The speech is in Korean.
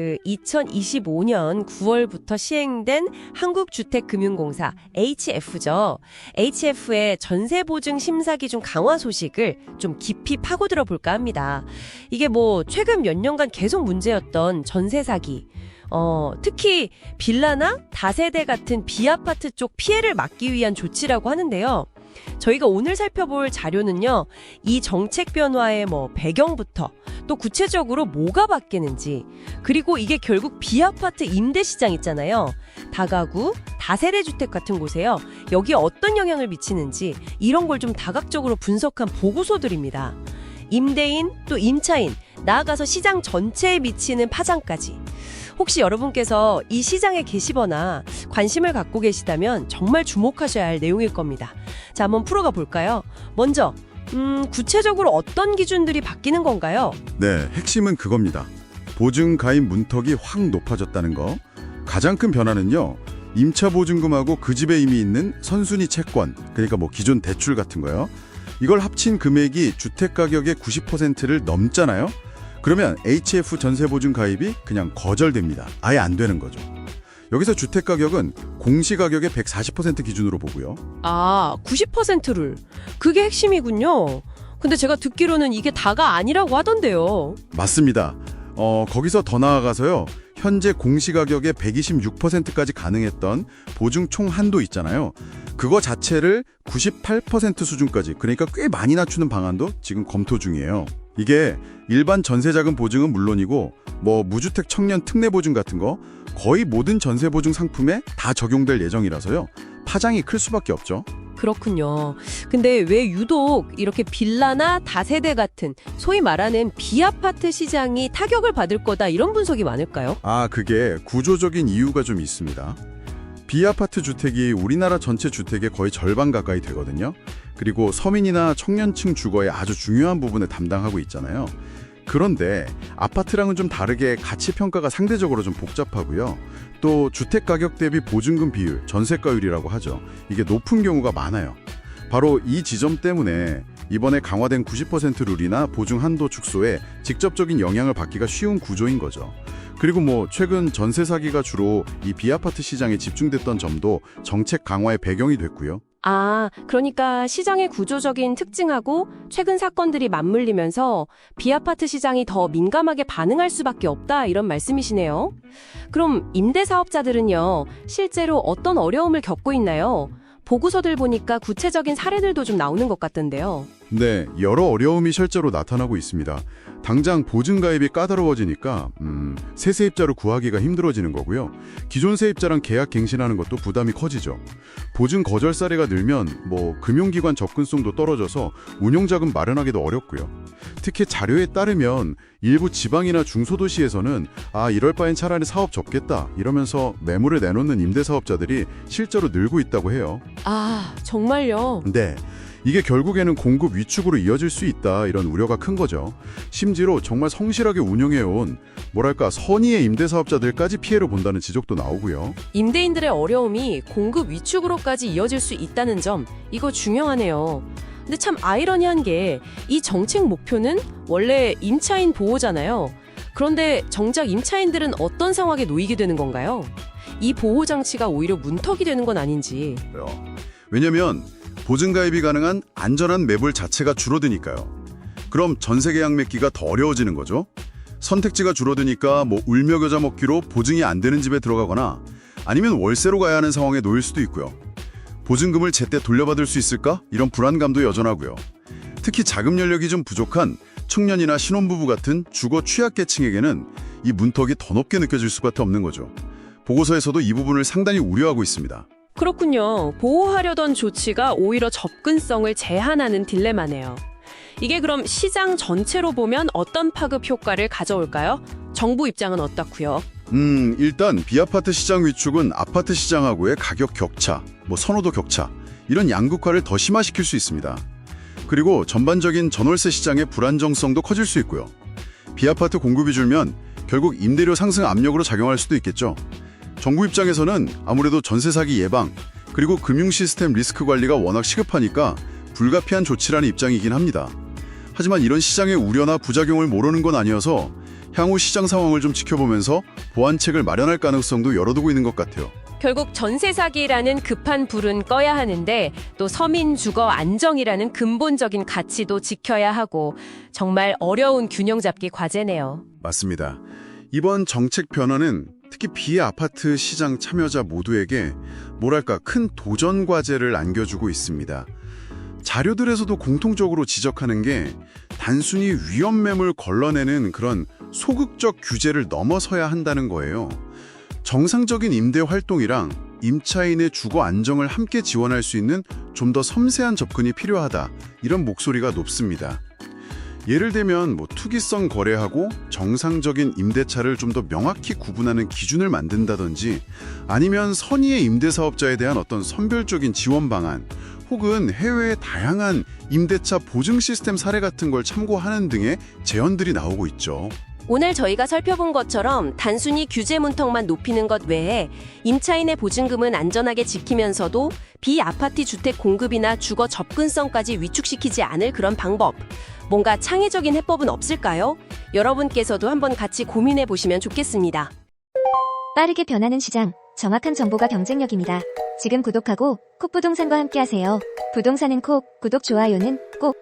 2025년 9월부터 시행된 한국주택금융공사 HF죠. HF의 전세보증 심사 기준 강화 소식을 좀 깊이 파고들어 볼까 합니다. 이게 최근 몇 년간 계속 문제였던 전세 사기. 특히 빌라나 다세대 같은 비아파트 쪽 피해를 막기 위한 조치라고 하는데요. 저희가 오늘 살펴볼 자료는요, 이 정책 변화의 배경부터 또 구체적으로 뭐가 바뀌는지, 그리고 이게 결국 비아파트 임대 시장 있잖아요. 다가구, 다세대 주택 같은 곳에요. 여기에 어떤 영향을 미치는지 이런 걸 좀 다각적으로 분석한 보고서들입니다. 임대인, 또 임차인, 나아가서 시장 전체에 미치는 파장까지. 혹시 여러분께서 이 시장에 계시거나 관심을 갖고 계시다면 정말 주목하셔야 할 내용일 겁니다. 자, 한번 풀어가 볼까요? 먼저 구체적으로 어떤 기준들이 바뀌는 건가요? 네, 핵심은 그겁니다. 보증 가입 문턱이 확 높아졌다는 거. 가장 큰 변화는요, 임차 보증금하고 그 집에 이미 있는 선순위 채권, 그러니까 기존 대출 같은 거요. 이걸 합친 금액이 주택 가격의 90%를 넘잖아요. 그러면 HF 전세보증 가입이 그냥 거절됩니다. 아예 안 되는 거죠. 여기서 주택 가격은 공시가격의 140% 기준으로 보고요. 아, 90%를. 그게 핵심이군요. 근데 제가 듣기로는 이게 다가 아니라고 하던데요. 맞습니다. 거기서 더 나아가서요, 현재 공시가격의 126%까지 가능했던 보증 총 한도 있잖아요. 그거 자체를 98% 수준까지, 그러니까 꽤 많이 낮추는 방안도 지금 검토 중이에요. 이게 일반 전세자금 보증은 물론이고 무주택 청년 특례 보증 같은 거 거의 모든 전세 보증 상품에 다 적용될 예정이라서요. 파장이 클 수밖에 없죠. 그렇군요. 근데 왜 유독 이렇게 빌라나 다세대 같은 소위 말하는 비아파트 시장이 타격을 받을 거다, 이런 분석이 많을까요? 그게 구조적인 이유가 좀 있습니다. 비아파트 주택이 우리나라 전체 주택의 거의 절반 가까이 되거든요. 그리고 서민이나 청년층 주거의 아주 중요한 부분을 담당하고 있잖아요. 그런데 아파트랑은 좀 다르게 가치 평가가 상대적으로 좀 복잡하고요. 또 주택 가격 대비 보증금 비율, 전세가율이라고 하죠. 이게 높은 경우가 많아요. 바로 이 지점 때문에 이번에 강화된 90% 룰이나 보증 한도 축소에 직접적인 영향을 받기가 쉬운 구조인 거죠. 그리고 최근 전세 사기가 주로 이 비아파트 시장에 집중됐던 점도 정책 강화의 배경이 됐고요. 그러니까 시장의 구조적인 특징하고 최근 사건들이 맞물리면서 비아파트 시장이 더 민감하게 반응할 수밖에 없다, 이런 말씀이시네요. 그럼 임대사업자들은요, 실제로 어떤 어려움을 겪고 있나요? 보고서들 보니까 구체적인 사례들도 좀 나오는 것 같던데요. 네, 여러 어려움이 실제로 나타나고 있습니다. 당장 보증 가입이 까다로워지니까 새 세입자를 구하기가 힘들어지는 거고요. 기존 세입자랑 계약 갱신하는 것도 부담이 커지죠. 보증 거절 사례가 늘면 금융기관 접근성도 떨어져서 운용자금 마련하기도 어렵고요. 특히 자료에 따르면 일부 지방이나 중소도시에서는 이럴 바엔 차라리 사업 접겠다 이러면서 매물을 내놓는 임대사업자들이 실제로 늘고 있다고 해요. 정말요? 네. 이게 결국에는 공급 위축으로 이어질 수 있다, 이런 우려가 큰 거죠. 심지어 정말 성실하게 운영해온 선의의 임대사업자들까지 피해를 본다는 지적도 나오고요. 임대인들의 어려움이 공급 위축으로까지 이어질 수 있다는 점, 이거 중요하네요. 근데 참 아이러니한 게 이 정책 목표는 원래 임차인 보호잖아요. 그런데 정작 임차인들은 어떤 상황에 놓이게 되는 건가요? 이 보호 장치가 오히려 문턱이 되는 건 아닌지. 왜냐면 보증 가입이 가능한 안전한 매물 자체가 줄어드니까요. 그럼 전세 계약 맺기가 더 어려워지는 거죠. 선택지가 줄어드니까 울며 겨자 먹기로 보증이 안 되는 집에 들어가거나 아니면 월세로 가야 하는 상황에 놓일 수도 있고요. 보증금을 제때 돌려받을 수 있을까? 이런 불안감도 여전하고요. 특히 자금 여력이 좀 부족한 청년이나 신혼부부 같은 주거 취약계층에게는 이 문턱이 더 높게 느껴질 수밖에 없는 거죠. 보고서에서도 이 부분을 상당히 우려하고 있습니다. 그렇군요. 보호하려던 조치가 오히려 접근성을 제한하는 딜레마네요. 이게 그럼 시장 전체로 보면 어떤 파급 효과를 가져올까요? 정부 입장은 어떻고요? 일단 비아파트 시장 위축은 아파트 시장하고의 가격 격차, 선호도 격차, 이런 양극화를 더 심화시킬 수 있습니다. 그리고 전반적인 전월세 시장의 불안정성도 커질 수 있고요. 비아파트 공급이 줄면 결국 임대료 상승 압력으로 작용할 수도 있겠죠. 정부 입장에서는 아무래도 전세 사기 예방, 그리고 금융 시스템 리스크 관리가 워낙 시급하니까 불가피한 조치라는 입장이긴 합니다. 하지만 이런 시장의 우려나 부작용을 모르는 건 아니어서 향후 시장 상황을 좀 지켜보면서 보완책을 마련할 가능성도 열어두고 있는 것 같아요. 결국 전세 사기라는 급한 불은 꺼야 하는데 또 서민 주거 안정이라는 근본적인 가치도 지켜야 하고 정말 어려운 균형 잡기 과제네요. 맞습니다. 이번 정책 변화는 특히 비아파트 시장 참여자 모두에게 뭐랄까 큰 도전 과제를 안겨주고 있습니다. 자료들에서도 공통적으로 지적하는 게 단순히 위험 매물 걸러내는 그런 소극적 규제를 넘어서야 한다는 거예요. 정상적인 임대 활동이랑 임차인의 주거 안정을 함께 지원할 수 있는 좀 더 섬세한 접근이 필요하다. 이런 목소리가 높습니다. 예를 들면 투기성 거래하고 정상적인 임대차를 좀 더 명확히 구분하는 기준을 만든다든지 아니면 선의의 임대사업자에 대한 어떤 선별적인 지원 방안 혹은 해외의 다양한 임대차 보증 시스템 사례 같은 걸 참고하는 등의 제언들이 나오고 있죠. 오늘 저희가 살펴본 것처럼 단순히 규제 문턱만 높이는 것 외에 임차인의 보증금은 안전하게 지키면서도 비아파트 주택 공급이나 주거 접근성까지 위축시키지 않을 그런 방법, 뭔가 창의적인 해법은 없을까요? 여러분께서도 한번 같이 고민해 보시면 좋겠습니다. 빠르게 변하는 시장, 정확한 정보가 경쟁력입니다. 지금 구독하고 콕부동산과 함께하세요. 부동산은 콕, 구독, 좋아요는 꼭.